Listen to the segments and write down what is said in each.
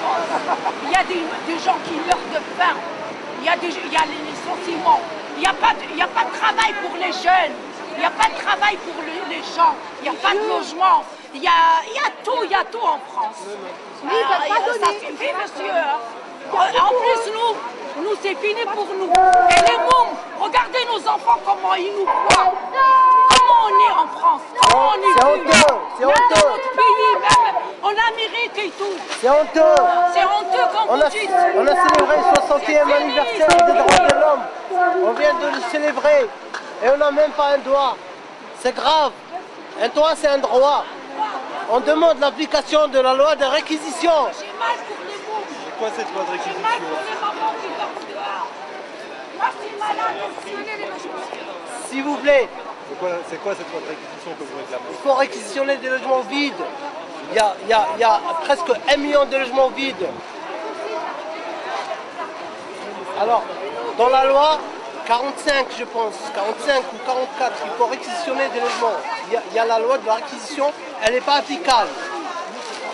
France. Il y a des gens qui meurent de faim. Il y a les licenciements. Il n'y a pas de travail pour les jeunes. Il n'y a pas de travail pour les gens. Il n'y a pas de logement. Il y a tout en France. Ça suffit, monsieur. En plus, nous c'est fini pour nous. Et les mômes, regardez nos enfants, comment ils nous voient. Comment on est en France. Comment on est vu. C'est même honteux. dans notre pays, même en Amérique et tout. C'est honteux. C'est honteux quand vous dites. On a célébré le 60e anniversaire des droits de l'homme. On vient de le célébrer. Et on n'a même pas un doigt. C'est grave. Un doigt, c'est un droit. On demande l'application de la loi de réquisition. J'ai mal pour les mômes. C'est quoi cette loi de J'ai réquisition? mal pour les mamans qui dorment dehors. Moi, je suis malade, réquisitionner les logements. S'il vous plaît, C'est quoi cette loi de réquisition que vous réclamez? il faut réquisitionner des logements vides. Il y a presque 1 million de logements vides. Alors, dans la loi 45, je pense, 45 ou 44, il faut réquisitionner des logements. Il y a la loi de la réquisition, elle n'est pas applicable.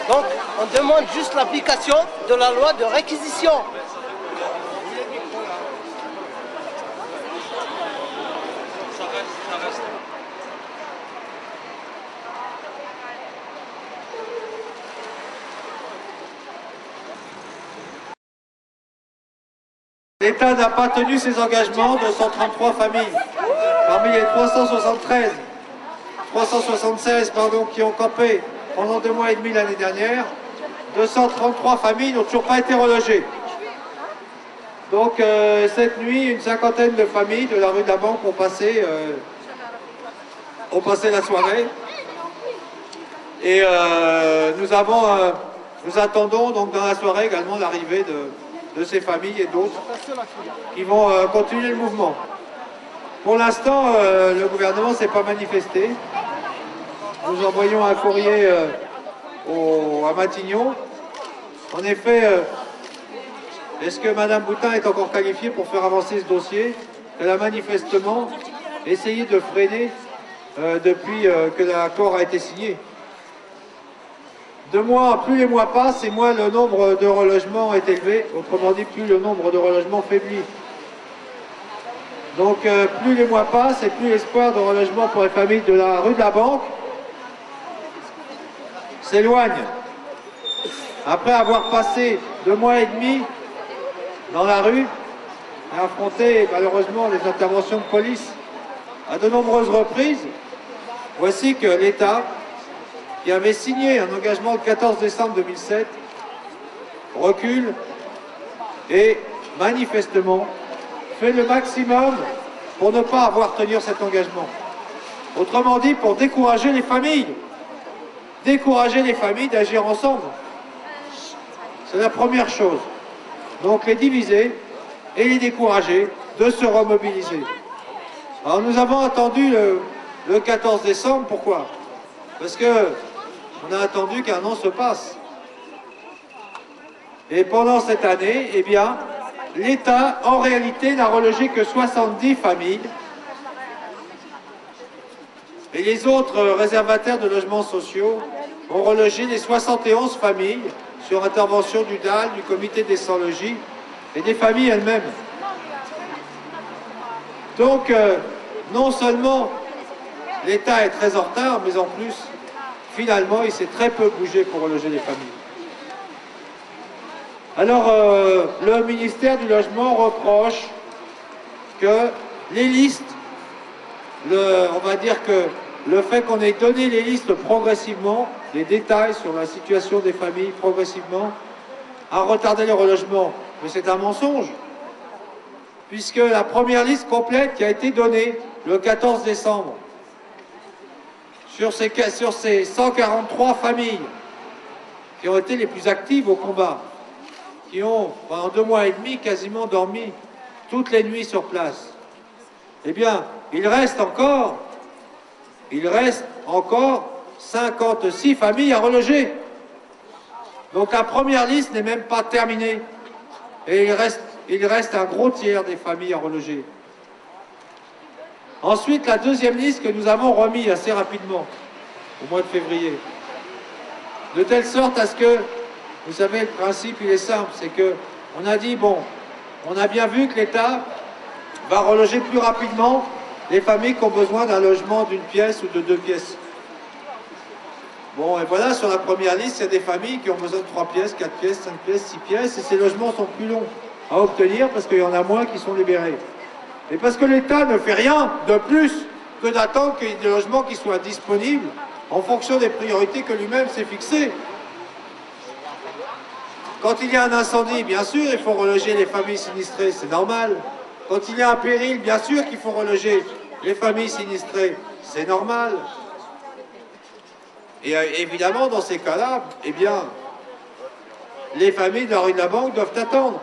Donc, on demande juste l'application de la loi de réquisition. L'État n'a pas tenu ses engagements de 133 familles. Parmi les 376 qui ont campé pendant 2 mois et demi l'année dernière, 233 familles n'ont toujours pas été relogées. Donc cette nuit, une cinquantaine de familles de la rue de la Banque ont passé la soirée. Et nous attendons donc dans la soirée également l'arrivée de ces familles et d'autres qui vont continuer le mouvement. Pour l'instant, le gouvernement ne s'est pas manifesté. Nous envoyons un courrier à Matignon. En effet, est-ce que Mme Boutin est encore qualifiée pour faire avancer ce dossier? Elle a manifestement essayé de freiner depuis que l'accord a été signé. Plus les mois passent et moins le nombre de relogements est élevé. Autrement dit, plus le nombre de relogements faiblit. Donc, plus les mois passent et plus l'espoir de relogement pour les familles de la rue de la Banque s'éloigne. Après avoir passé 2 mois et demi dans la rue et affronté malheureusement les interventions de police à de nombreuses reprises, voici que l'État, qui avait signé un engagement le 14 décembre 2007, recule et manifestement fait le maximum pour ne pas avoir tenu cet engagement. Autrement dit, pour décourager les familles. Décourager les familles d'agir ensemble. C'est la première chose. Donc les diviser et les décourager de se remobiliser. Alors nous avons attendu le 14 décembre, pourquoi? Parce que on a attendu qu'un an se passe. Et pendant cette année, eh bien, l'État, en réalité, n'a relogé que 70 familles. Et les autres réservataires de logements sociaux ont relogé les 71 familles sur intervention du DAL, du comité des sans-logis et des familles elles-mêmes. Donc, non seulement l'État est très en retard, mais en plus, finalement, il s'est très peu bougé pour reloger les familles. Alors, le ministère du Logement reproche que les listes, on va dire que le fait qu'on ait donné les listes progressivement, les détails sur la situation des familles progressivement, a retardé le relogement. Mais c'est un mensonge, puisque la première liste complète qui a été donnée le 14 décembre, sur ces 143 familles qui ont été les plus actives au combat, qui ont, pendant 2 mois et demi, quasiment dormi toutes les nuits sur place, eh bien, il reste encore 56 familles à reloger. Donc la première liste n'est même pas terminée. Et il reste un gros tiers des familles à reloger. Ensuite, la deuxième liste que nous avons remise assez rapidement, au mois de février, de telle sorte à ce que Vous savez, le principe, il est simple, c'est que on a dit, bon, on a bien vu que l'État va reloger plus rapidement les familles qui ont besoin d'un logement d'une pièce ou de 2 pièces. Bon, et voilà, sur la première liste, il y a des familles qui ont besoin de 3 pièces, 4 pièces, 5 pièces, 6 pièces, et ces logements sont plus longs à obtenir parce qu'il y en a moins qui sont libérés. Et parce que l'État ne fait rien de plus que d'attendre qu'il y ait des logements qui soient disponibles en fonction des priorités que lui-même s'est fixées. Quand il y a un incendie, bien sûr, il faut reloger les familles sinistrées, c'est normal. Quand il y a un péril, bien sûr qu'il faut reloger les familles sinistrées, c'est normal. Et évidemment, dans ces cas-là, eh bien, les familles de la rue de la Banque doivent attendre.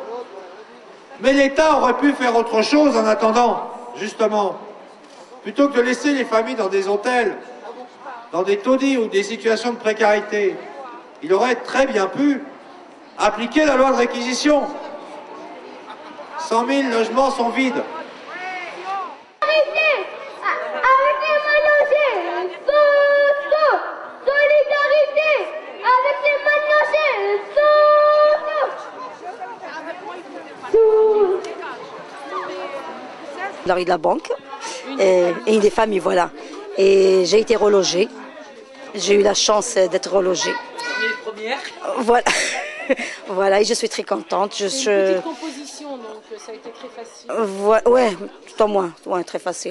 Mais l'État aurait pu faire autre chose en attendant, justement. Plutôt que de laisser les familles dans des hôtels, dans des taudis ou des situations de précarité, il aurait très bien pu appliquer la loi de réquisition. 100 000 logements sont vides. La rue de la Banque et une des familles, voilà. Et j'ai été relogée. J'ai eu la chance d'être relogée. Voilà. Voilà, et je suis très contente. C'est une petite composition, donc ça a été très facile. Ouais, tout en moins, ouais, très facile.